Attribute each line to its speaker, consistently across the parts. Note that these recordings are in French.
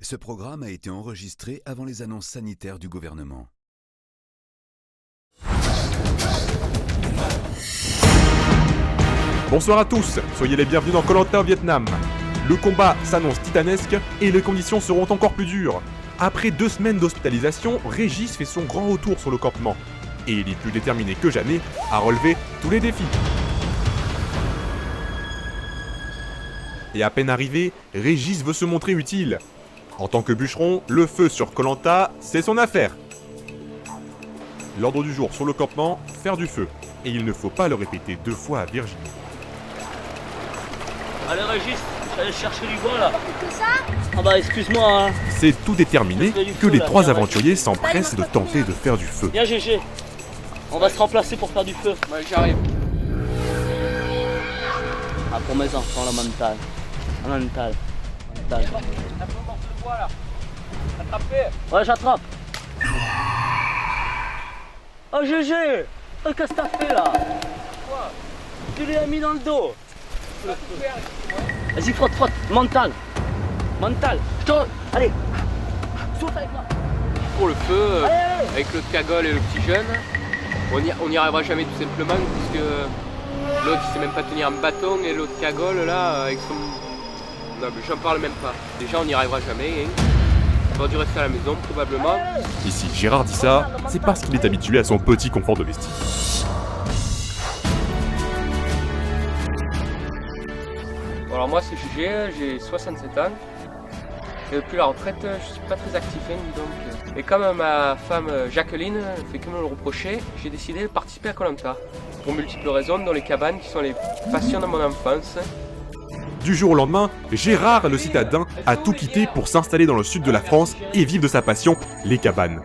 Speaker 1: Ce programme a été enregistré avant les annonces sanitaires du gouvernement.
Speaker 2: Bonsoir à tous, soyez les bienvenus dans Koh Lanta au Vietnam. Le combat s'annonce titanesque et les conditions seront encore plus dures. Après 2 semaines d'hospitalisation, Régis fait son grand retour sur le campement. Et il est plus déterminé que jamais à relever tous les défis. Et à peine arrivé, Régis veut se montrer utile. En tant que bûcheron, le feu sur Koh Lanta, c'est son affaire. L'ordre du jour sur le campement, faire du feu. Et il ne faut pas le répéter 2 fois à Virginie.
Speaker 3: Allez Régis, j'allais chercher du bois là.
Speaker 4: Que ça?
Speaker 3: Ah bah excuse-moi hein.
Speaker 2: C'est tout déterminé que les 3 aventuriers s'empressent de tenter de faire du feu.
Speaker 3: Viens GG, on va se remplacer pour faire du feu.
Speaker 5: Ouais, j'arrive.
Speaker 3: Ah pour mes enfants la mentale. La mentale. Mentale. Ouais j'attrape. Oh GG, oh, qu'est-ce que t'as fait là?
Speaker 5: Quoi?
Speaker 3: Tu l'as mis dans le dos. Vas-y frotte, frotte, mental. Mental. Allez. Souffle avec moi.
Speaker 5: Pour le feu,
Speaker 3: Allez.
Speaker 5: avec le cagole et le petit jeune, on n'y arrivera jamais tout simplement puisque l'autre il sait même pas tenir un bâton et l'autre cagole là avec son... Non mais j'en parle même pas. Déjà on n'y arrivera jamais. Hein. On va dû rester à la maison probablement.
Speaker 2: Et si Gérard dit ça, c'est parce qu'il est habitué à son petit confort domestique.
Speaker 5: Bon, alors moi c'est GG, j'ai 67 ans. Et depuis la retraite, je suis pas très actif, hein, dis donc. Et comme ma femme Jacqueline fait que me le reprocher, j'ai décidé de participer à Koh Lanta. Pour multiples raisons, dont les cabanes qui sont les passions de mon enfance.
Speaker 2: Du jour au lendemain, Gérard, le citadin, a tout quitté pour s'installer dans le sud de la France et vivre de sa passion, les cabanes.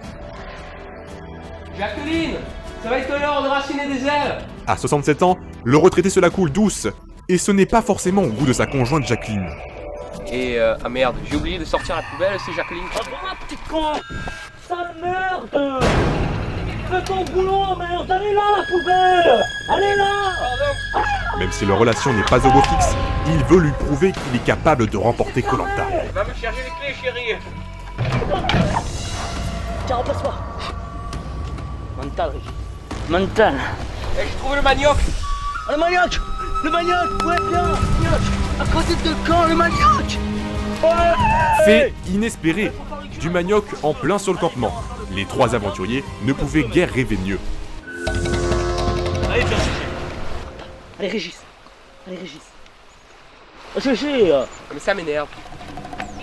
Speaker 5: Jacqueline, ça va être l'heure de raciner des ailes.
Speaker 2: À 67 ans, le retraité se la coule douce. Et ce n'est pas forcément au goût de sa conjointe Jacqueline.
Speaker 5: Et ah merde, j'ai oublié de sortir la poubelle, c'est Jacqueline.
Speaker 3: Ah bon, petit con. Sale merde. Fais ton boulot merde, allez là la poubelle. Allez là.
Speaker 2: Même si leur relation n'est pas au beau fixe, il veut lui prouver qu'il est capable de remporter Koh Lanta.
Speaker 5: Va me chercher les clés chérie.
Speaker 3: Tiens, remplace-moi. Mental, Régis. Mental.
Speaker 5: Et j'ai trouvé le manioc.
Speaker 3: Ah, le manioc. Le manioc, ouais bien, manioc. À côté de camp, le manioc. Ouais.
Speaker 2: Fait inespéré, du manioc en plein sur le campement. Les 3 aventuriers ne pouvaient guère rêver mieux.
Speaker 3: Allez, viens, GG. Allez, Régis. Allez, Régis. Oh, GG.
Speaker 5: Mais ça m'énerve.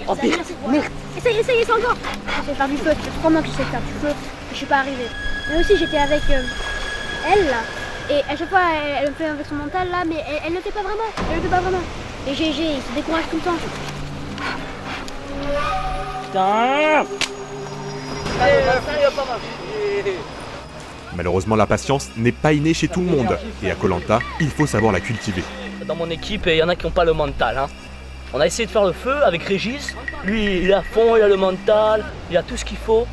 Speaker 3: Oh, merde. Merde.
Speaker 4: Essaye encore. Je sais faire du feu, ça fait 3 mois que je sais faire du feu, mais je suis pas arrivée. Mais aussi j'étais avec elle là, et à chaque fois elle me fait avec son mental là, mais elle le fait pas vraiment, Et GG, il se décourage tout le temps.
Speaker 3: Putain. Ça y va pas marcher.
Speaker 2: Malheureusement, la patience n'est pas innée chez tout le monde. Et à Koh Lanta, il faut savoir la cultiver.
Speaker 3: Dans mon équipe, il y en a qui n'ont pas le mental. Hein. On a essayé de faire le feu avec Régis. Lui, il est à fond, il a le mental, il a tout ce qu'il faut.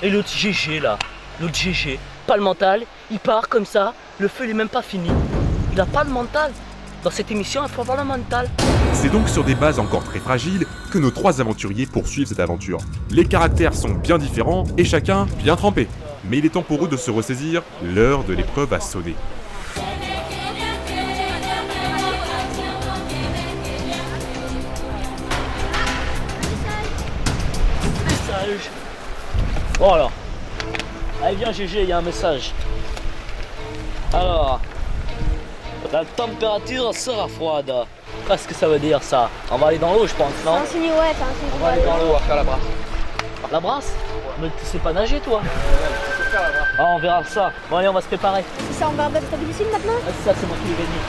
Speaker 3: Et l'autre GG là, l'autre GG, pas le mental, il part comme ça, le feu il est même pas fini. Il a pas le mental. Dans cette émission, il faut avoir le mental.
Speaker 2: C'est donc sur des bases encore très fragiles que nos 3 aventuriers poursuivent cette aventure. Les caractères sont bien différents et chacun bien trempé. Mais il est temps pour eux de se ressaisir, l'heure de l'épreuve a sonné.
Speaker 3: Message. Bon alors. Allez viens GG, il y a un message. Alors. La température sera froide. Qu'est-ce que ça veut dire ça? On va aller dans l'eau je pense, non?
Speaker 4: C'est un signe, ouais, c'est un signe.
Speaker 3: On va aller dans
Speaker 5: On
Speaker 3: l'eau.
Speaker 5: va faire la brasse.
Speaker 3: La brasse? Mais tu sais pas nager toi?
Speaker 5: Je peux faire la brasse.
Speaker 3: Ah on verra ça. Bon allez on va se préparer.
Speaker 4: C'est ça, on va battre stabilisime maintenant.
Speaker 3: Ah, c'est ça, c'est moi qui l'ai gagné.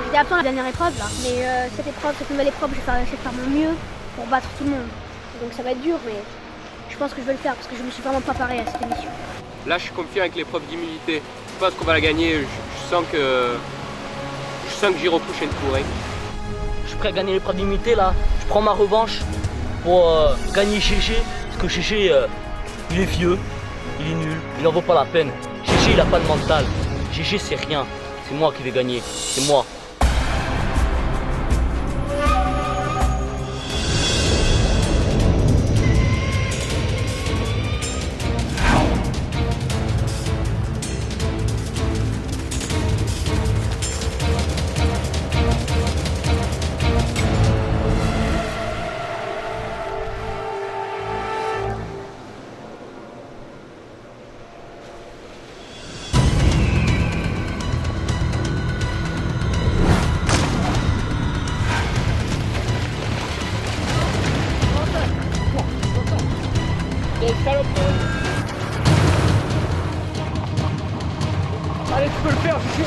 Speaker 4: J'étais absent à la dernière épreuve là, mais cette nouvelle épreuve, je vais essayer de faire mon mieux pour battre tout le monde. Donc ça va être dur, mais je pense que je vais le faire parce que je me suis vraiment préparé à cette émission.
Speaker 5: Là je suis confiant avec l'épreuve d'immunité. Je pense qu'on va la gagner, je sens que j'irai au prochain tour. Hein.
Speaker 3: Je suis prêt à gagner l'épreuve d'immunité là. Je prends ma revanche pour gagner GG. Parce que GG, il est vieux, il est nul, il n'en vaut pas la peine. GG il a pas de mental. GG c'est rien. C'est moi qui vais gagner. C'est moi. salope. Allez, tu peux le faire, Gigi.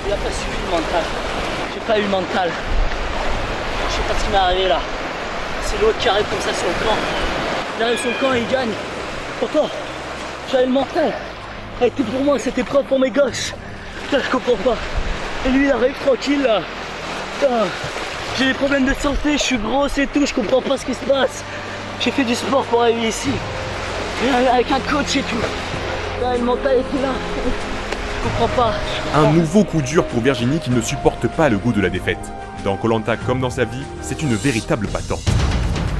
Speaker 3: Il a pas suivi le mental. J'ai pas eu le mental. Je sais pas ce qui m'est arrivé là. C'est l'autre qui arrive comme ça sur le camp. Il arrive sur le camp et il gagne. Pourtant, j'avais le mental. Elle était pour moi, c'était propre pour mes gosses. Putain, je comprends pas. Et lui, il arrive tranquille là. Putain, j'ai des problèmes de santé, je suis grosse et tout, je comprends pas ce qui se passe. J'ai fait du sport pour arriver ici. Et avec un coach et tout. Putain, le mental était là. Je comprends pas.
Speaker 2: Un nouveau coup dur pour Virginie qui ne supporte pas le goût de la défaite. Dans Koh-Lanta comme dans sa vie, c'est une véritable battante.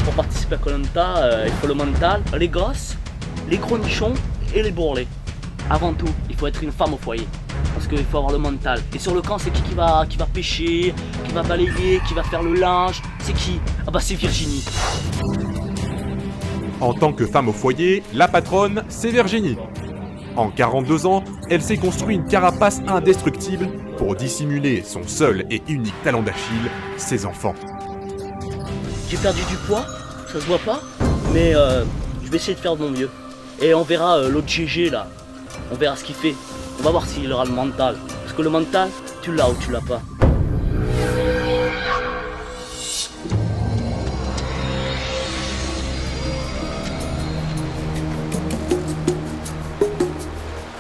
Speaker 3: Pour participer à Koh-Lanta, il faut le mental, les gosses, les gros nichons et les bourrelets. Avant tout, il faut être une femme au foyer. Parce qu'il faut avoir le mental. Et sur le camp, c'est qui va pêcher, qui va balayer, qui va faire le linge. C'est qui? Ah bah c'est Virginie.
Speaker 2: En tant que femme au foyer, la patronne, c'est Virginie. En 42 ans, elle s'est construit une carapace indestructible pour dissimuler son seul et unique talent d'Achille, ses enfants.
Speaker 3: J'ai perdu du poids, ça se voit pas, mais je vais essayer de faire de mon mieux. Et on verra l'autre GG là, on verra ce qu'il fait. On va voir s'il aura le mental. Parce que le mental, tu l'as ou tu l'as pas.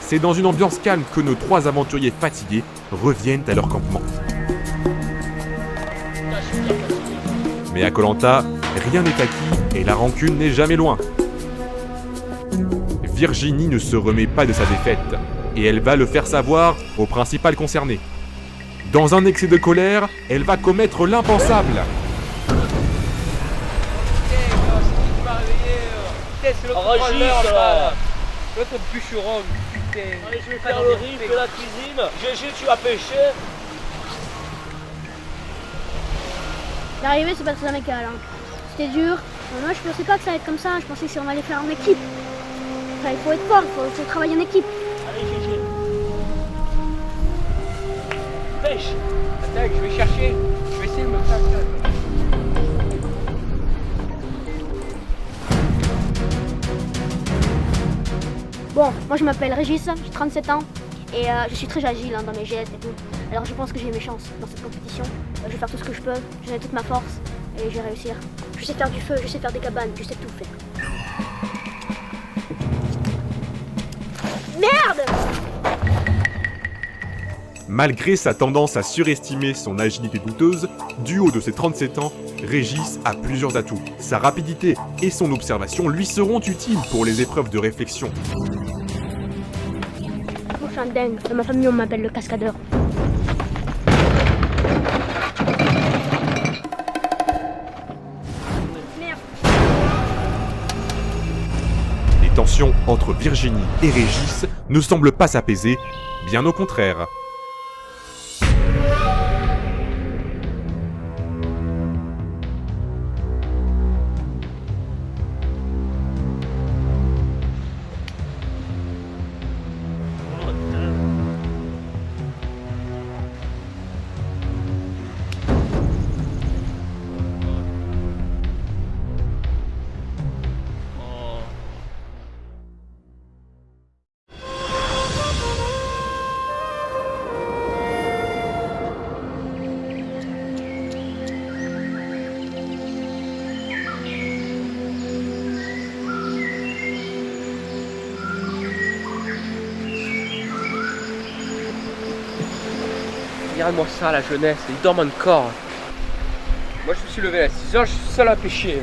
Speaker 2: C'est dans une ambiance calme que nos 3 aventuriers fatigués reviennent à leur campement. Mais à Koh-Lanta, rien n'est acquis et la rancune n'est jamais loin. Virginie ne se remet pas de sa défaite et elle va le faire savoir au principal concerné. Dans un excès de colère, elle va commettre l'impensable.
Speaker 5: C'est l'autre
Speaker 3: Enregistre,
Speaker 5: branleur,
Speaker 3: là.
Speaker 5: là. L'autre bûcheron, putain.
Speaker 3: Allez, je vais faire le riz de la cuisine. GG, tu vas pêcher.
Speaker 4: L'arrivée, c'est pas très amical. Hein. C'était dur. Moi, je pensais pas que ça allait être comme ça. Je pensais qu'on allait faire en équipe. Enfin, il faut être fort, il faut travailler en équipe.
Speaker 3: Allez, GG. Pêche.
Speaker 5: Attends, je vais chercher. Je vais essayer de me faire ça.
Speaker 4: Bon, moi je m'appelle Régis, j'ai 37 ans et je suis très agile dans mes gestes et tout. Alors je pense que j'ai mes chances dans cette compétition. Je vais faire tout ce que je peux, je donne toute ma force et je vais réussir. Je sais faire du feu, je sais faire des cabanes, je sais tout faire. Merde!
Speaker 2: Malgré sa tendance à surestimer son agilité douteuse, du haut de ses 37 ans, Régis a plusieurs atouts. Sa rapidité et son observation lui seront utiles pour les épreuves de réflexion.
Speaker 4: Je suis un dingue, dans ma famille on m'appelle le cascadeur. Merde!
Speaker 2: Les tensions entre Virginie et Régis ne semblent pas s'apaiser, bien au contraire.
Speaker 5: Regarde-moi ça, la jeunesse, ils dorment encore. Moi, je me suis levé à 6h, je suis seul à pêcher.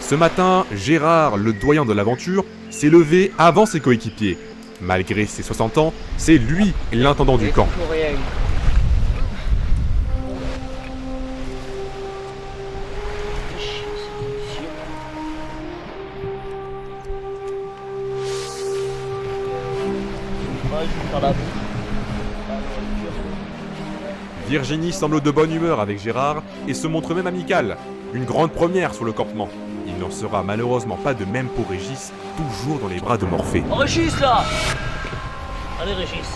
Speaker 2: Ce matin, Gérard, le doyen de l'aventure, s'est levé avant ses coéquipiers. Malgré ses 60 ans, c'est lui l'intendant du camp.
Speaker 5: Toujours rien.
Speaker 2: Virginie semble de bonne humeur avec Gérard et se montre même amicale. Une grande première sur le campement. Il n'en sera malheureusement pas de même pour Régis, toujours dans les bras de Morphée.
Speaker 3: Oh, Régis là. Allez Régis,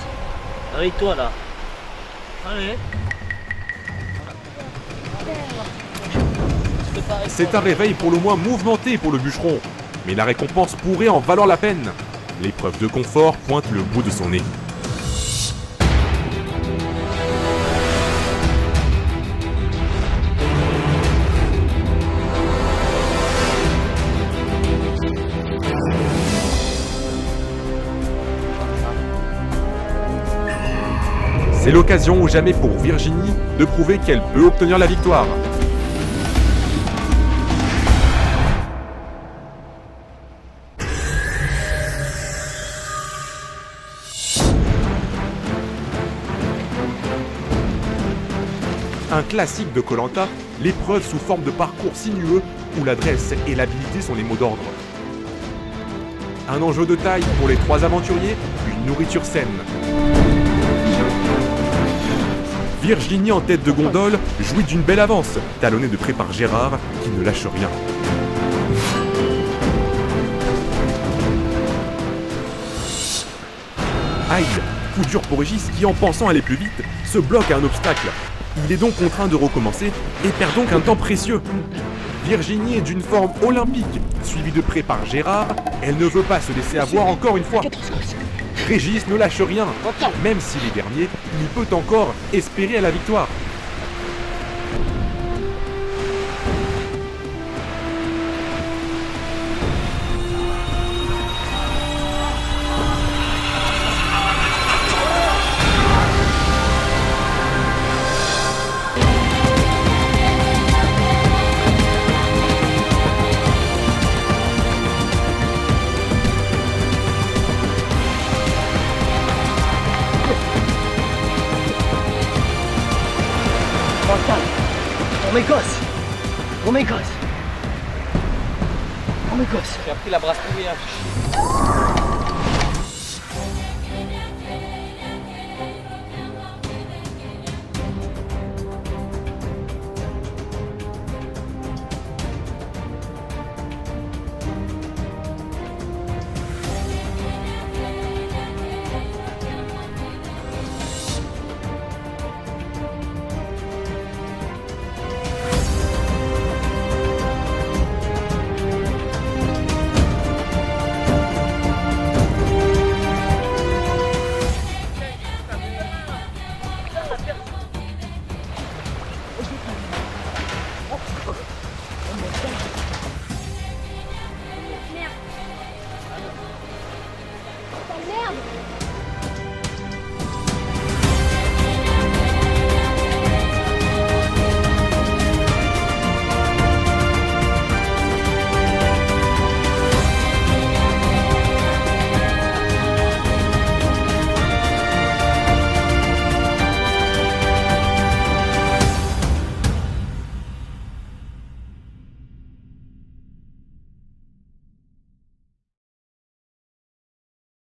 Speaker 3: réveille-toi là. Allez.
Speaker 2: C'est un réveil pour le moins mouvementé pour le bûcheron, mais la récompense pourrait en valoir la peine. L'épreuve de confort pointe le bout de son nez. C'est l'occasion ou jamais pour Virginie de prouver qu'elle peut obtenir la victoire. Un classique de Koh-Lanta, l'épreuve sous forme de parcours sinueux où l'adresse et l'habilité sont les mots d'ordre. Un enjeu de taille pour les 3 aventuriers, une nourriture saine. Virginie en tête de gondole jouit d'une belle avance, talonnée de près par Gérard qui ne lâche rien. Aïe, coup dur pour Régis qui, en pensant aller plus vite, se bloque à un obstacle. Il est donc contraint de recommencer et perd donc un temps précieux. Virginie est d'une forme olympique, suivie de près par Gérard. Elle ne veut pas se laisser avoir encore une fois. Régis ne lâche rien. Même s'il est dernier, il peut encore espérer à la victoire.
Speaker 3: Oh mes gosses. Oh mes gosses. Oh mes gosses.
Speaker 5: J'ai appris la brasserie, hein.